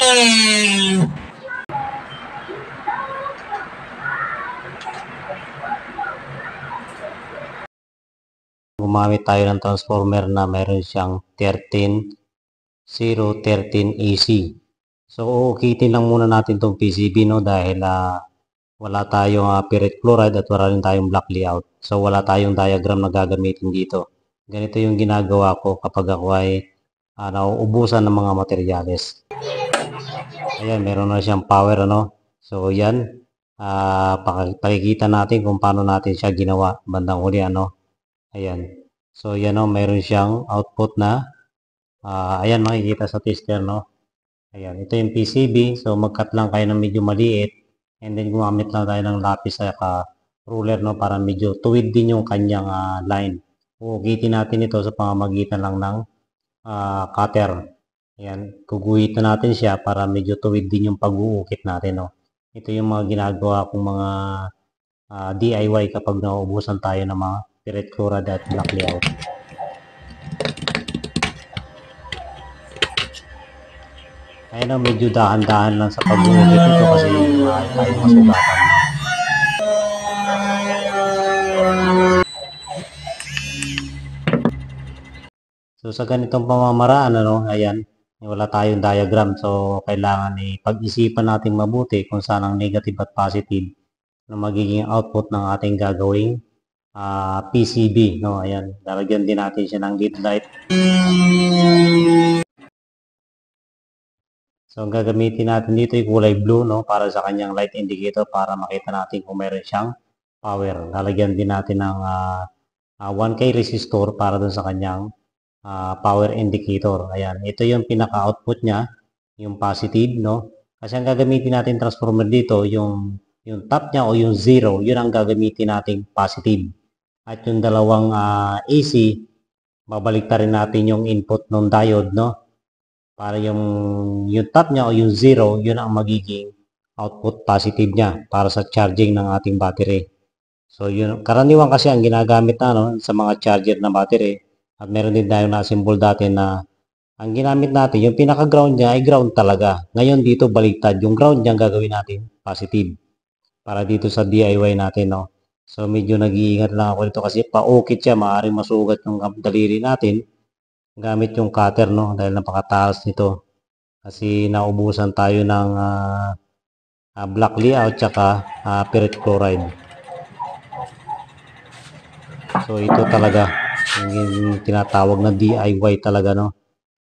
Gumamit tayo ng transformer na mayroon siyang 13 AC. So, uukitin lang muna natin itong PCB, no, dahil wala tayong ferrite chloride at wala rin tayong black layout. So, wala tayong diagram na gagamitin dito. Ganito yung ginagawa ko kapag ako ay nauubusan ng mga materyales. Ayan, meron na siyang power, ano. So, yan. Pakikita natin kung paano natin siya ginawa bandang huli, ano. Ayan. So, yan, no, meron siyang output na ayan, makikita sa tester, no. Ayan, ito yung PCB. So, mag-cut lang kayo ng medyo maliit. And then, gumamit lang tayo ng lapis at ruler, no, para medyo tuwid din yung kanyang line. Uukitin natin ito sa pamamagitan lang ng cutter. Ayan, guguhitan natin siya para medyo tuwid din yung pag-uukit natin, no. Ito yung mga ginagawa kong mga DIY kapag nauubusan tayo ng mga ferrite chloride at black layout. Ayan, medyo dahan-dahan lang sa pag-uukit ito kasi tayo masugatan. So, sa ganitong pamamaraan, ano, ayan, wala tayong diagram. So, kailangan pag-isipan natin mabuti kung saan ang negative at positive na magiging output ng ating gagawing PCB, no. Ayan, lalagyan din natin siya ng lead light. So, ang gagamitin natin dito ay kulay blue, no, para sa kanyang light indicator para makita natin kung meron siyang power. Lalagyan din natin ng 1K resistor para dun sa kanyang power indicator. Ayan, ito yung pinaka-output niya, yung positive, no. Kasi ang gagamitin natin transformer dito, yung top niya o yung 0, yun ang gagamitin nating positive. At yung dalawang AC, babaliktarin natin yung input ng diode, no. Para yung top niya o yung 0, yun ang magiging output positive niya para sa charging ng ating battery. So, yun, karaniwan kasi ang ginagamit na, no, sa mga charger na battery. At meron din tayo na symbol dati na ang ginamit natin, yung pinaka-ground niya ay ground talaga. Ngayon dito baliktad, yung ground niya gagawin natin positive. Para dito sa DIY natin, no. So, medyo nag-iingat lang ako dito kasi paukit siya, maaaring masugat yung daliri natin gamit yung cutter, no, dahil napakataas nito. Kasi naubusan tayo ng black layout tsaka ferrite chloride. So, ito talaga yung tinatawag na DIY talaga, no.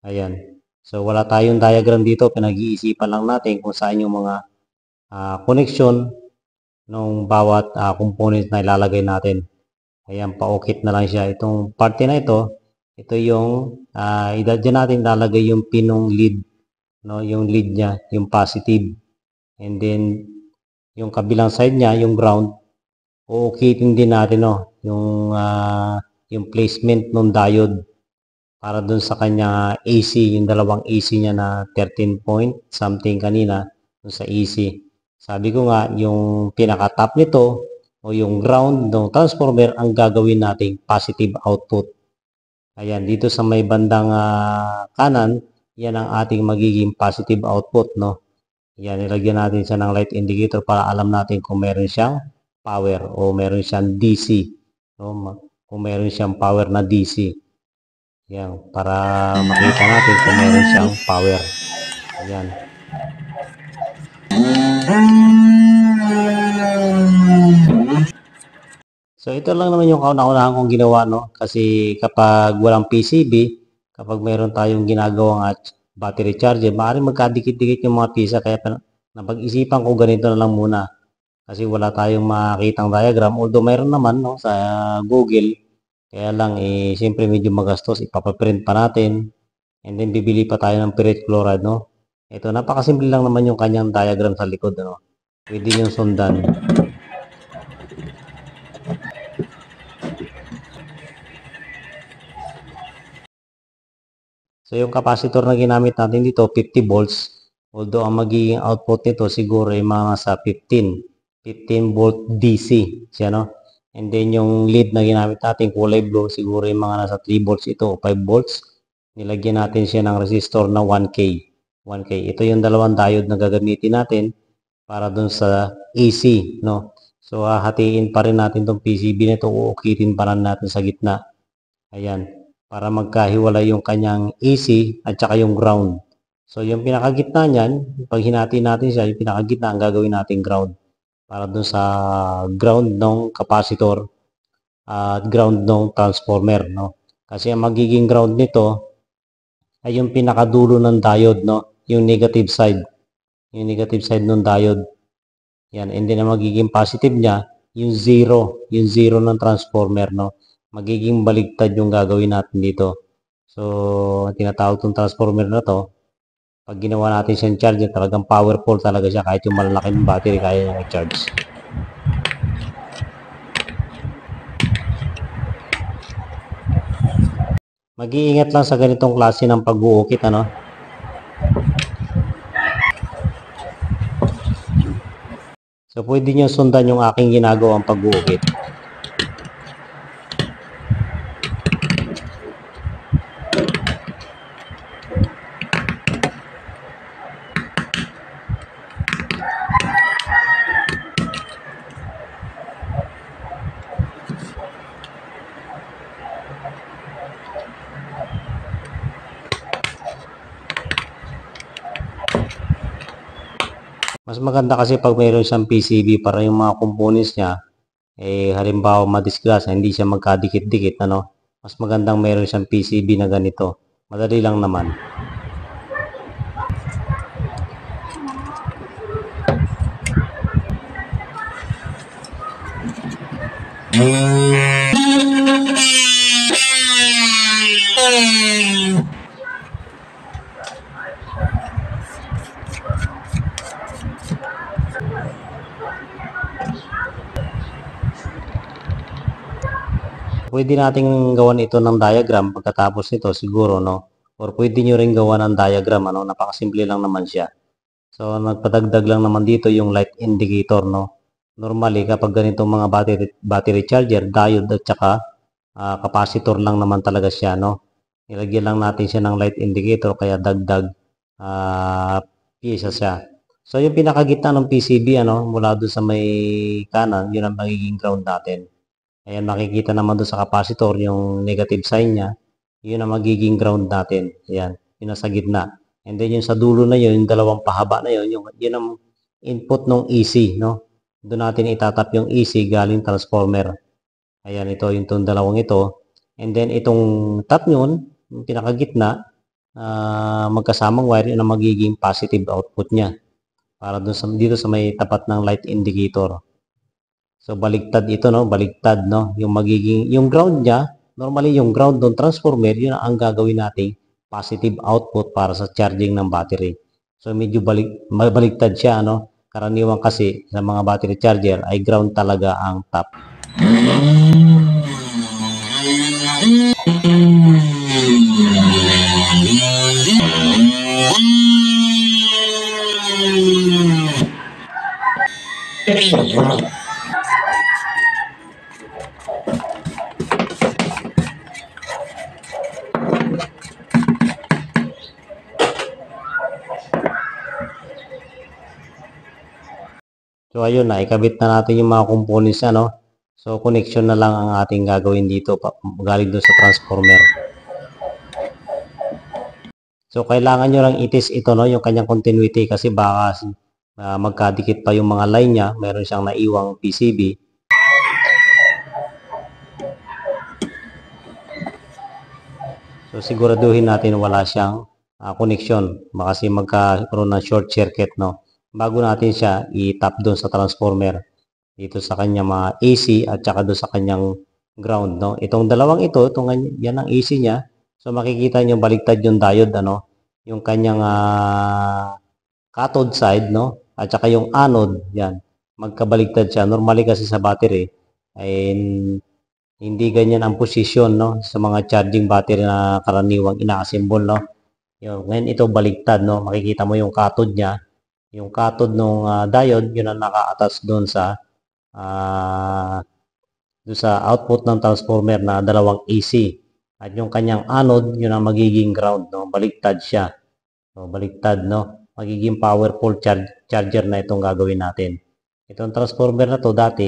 Ayan. So, wala tayong diagram dito. Pinag-iisipan lang natin kung saan yung mga connection ng bawat component na ilalagay natin. Ayan, paukit na lang siya. Itong parte na ito yung dyan natin lalagay yung pinong lead, no, yung lead niya, yung positive. And then, yung kabilang side niya, yung ground, uukitin din natin, no, yung placement ng diode para dun sa kanya AC, yung dalawang AC niya na 13 point something kanina dun sa AC. Sabi ko nga, yung pinaka-top nito o yung ground ng transformer ang gagawin nating positive output. Ayan, dito sa may bandang kanan, yan ang ating magiging positive output, no. Ayan, ilagyan natin siya ng light indicator para alam natin kung meron siyang power o meron siyang DC, no? Kung meron siyang power na DC. Ayan, para makita natin kung meron siyang power. Ayan. So, ito lang naman yung kauna-unahan kong ginawa, no? Kasi kapag walang PCB, kapag meron tayong ginagawang battery charger, maaaring magkadikit-dikit yung mga pisa. Kaya napag-isipan ko ganito na lang muna. Kasi wala tayong makitang diagram. Although meron naman, no, sa Google. Kaya lang, siyempre medyo magastos. Ipapaprint pa natin. And then, bibili pa tayo ng ferrite chloride, no? Ito, napakasimple lang naman yung kanyang diagram sa likod, no? Pwede yung sundan. So, yung capacitor na ginamit natin dito, 50 volts. Although, ang magiging output nito siguro ay mga sa 15 volt DC. Siya, no? And then, yung lead na ginamit natin, kulay blue, siguro yung mga nasa 3 volts ito o 5 volts. Nilagyan natin siya ng resistor na 1K. 1K. Ito yung dalawang diode na gagamitin natin para dun sa AC, no? So, hahatiin pa rin natin tong PCB na ito, uukitin pa rin natin sa gitna. Ayan, para magkahiwalay yung kanyang AC at saka yung ground. So, yung pinakagitna niyan, pag hinati natin siya, yung pinakagitna ang gagawin natin ground para dun sa ground ng capacitor at ground ng transformer, no? Kasi ang magiging ground nito ay yung pinakadulo ng diode, no? Yung negative side. Yung negative side ng diode. Yan, and then ang magiging positive niya, yung zero ng transformer, no? Magiging baligtad yung gagawin natin dito. So, tinatawag tong transformer na to, pag ginawa natin siyang charger, talagang powerful talaga siya kahit yung malalaking battery kaya niyang i-charge. Mag-iingat lang sa ganitong klase ng pag-uukit, ano? So, pwede nyo sundan yung aking ginagawang pag-uukit. Mas maganda kasi pag mayroon siyang PCB para yung mga components niya, halimbawa madisgrasya, hindi siya magkadikit-dikit, ano? Mas magandang mayroon siyang PCB na ganito. Madali lang naman. Pwede nating gawan ito ng diagram pagkatapos nito siguro, no? Or pwede nyo rin gawa ng diagram, ano? Napakasimple lang naman siya. So, nagpadagdag lang naman dito yung light indicator, no? Normally, kapag ganitong mga battery charger, diode at saka capacitor lang naman talaga siya, no? Nilagyan lang natin siya ng light indicator kaya dagdag pyesa siya. So, yung pinakagitna ng PCB, ano, mula doon sa may kanan, yun ang magiging ground natin. Ayan, makikita naman doon sa capacitor, yung negative sign niya, yun ang magiging ground natin. Ayan, yun ang sa gitna. And then yung sa dulo na yun, yung dalawang pahaba na yun, yun ang input ng AC, no? Doon natin itatap yung AC galing transformer. Ayan, ito yung itong dalawang ito. And then itong top nyon, yung pinakagitna, magkasamang wire, yun ang magiging positive output niya. Para doon dito sa may tapat ng light indicator. So, baligtad ito, no? Baligtad, no? Yung magiging, yung ground niya, normally yung ground ng transformer, yun ang gagawin nating positive output para sa charging ng battery. So, medyo baligtad siya, no? Karaniwan kasi sa mga battery charger ay ground talaga ang top. So, ayun na, ikabit na natin yung mga components na, no? So, connection na lang ang ating gagawin dito, galing doon sa transformer. So, kailangan nyo lang itis ito, no? Yung kanyang continuity kasi baka magkadikit pa yung mga line niya. Meron siyang naiwang PCB. So, siguraduhin natin wala siyang connection. Kasi magkaroon ng short circuit, no? Bago natin siya i-tap doon sa transformer dito sa kanyang mga AC at saka doon sa kanyang ground, no? Itong dalawang ito, yan ang AC niya. So makikita niyo baligtad yung diode, ano? Yung kanyang cathode side, no? At saka yung anode, yan. Magkabaligtad siya. Normally kasi sa battery ay hindi ganyan ang position, no? Sa mga charging battery na karaniwang ina-assemble, no? Ngayon ito baligtad, no? Makikita mo yung cathode niya. Yung cathode ng diode, yun ang naka-attach doon sa output ng transformer na dalawang AC. At yung kanyang anode, yun ang magiging ground, no? Baligtad siya. So, baliktad, no? Magiging powerful charger na itong gagawin natin. Itong transformer na to dati,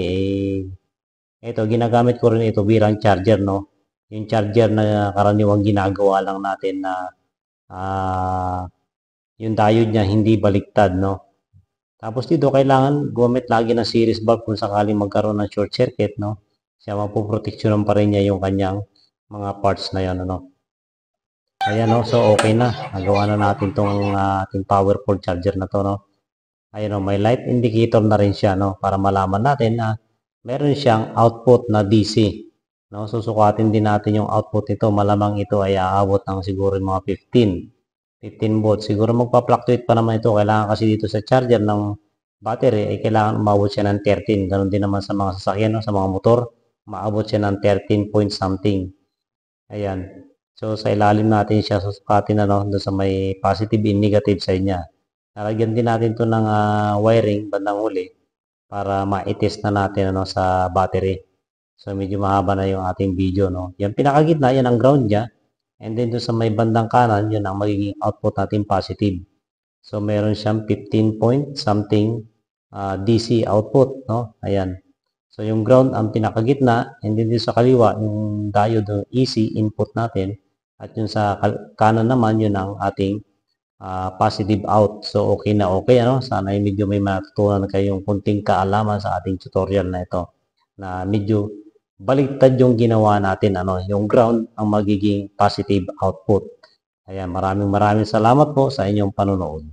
ito, ginagamit ko rin ito bilang charger, no? Yung charger na karaniwang ginagawa lang natin na yung diode niya hindi baliktad, no? Tapos dito, kailangan gumamit lagi ng series bulb kung sakaling magkaroon ng short circuit, no? Siya mapoproteksyonan pa rin niya yung kanyang mga parts na yan, ano? Ayan, no? So, okay na. Nagawa na natin tong ating powerful charger na to, no? Ayan, no? May light indicator na rin siya, no? Para malaman natin na meron siyang output na DC. No? Susukatin din natin yung output nito. Malamang ito ay aabot ng siguro mga 15 volts. Siguro magpa-fluctuate pa naman ito. Kailangan kasi dito sa charger ng battery ay kailangan umabot siya ng 13. Ganon din naman sa mga sasakyan, no? Sa mga motor, maabot siya ng 13 point something. Ayan. So, sa ilalim natin siya susukatin na, no? Doon sa may positive and negative side niya. Lalagyan din natin to ng wiring bandang huli para ma-test na natin, ano, sa battery. So, medyo mahaba na yung ating video, no? Yung pinakagitna, yan ang ground niya. And then, doon sa may bandang kanan, yun ang magiging output natin positive. So, meron siyang 15 point something DC output, no? Ayan. So, yung ground ang pinakagitna. And then, dito sa kaliwa, yung diode, yung EC input natin. At yung sa kanan naman, yun ang ating positive out. So, okay na okay, ano? Sana ay medyo may matutunan kayong kunting kaalaman sa ating tutorial na ito. Na medyo baliktad yung ginawa natin, ano? Yung ground ang magiging positive output. Ayan, maraming salamat po sa inyong panonood.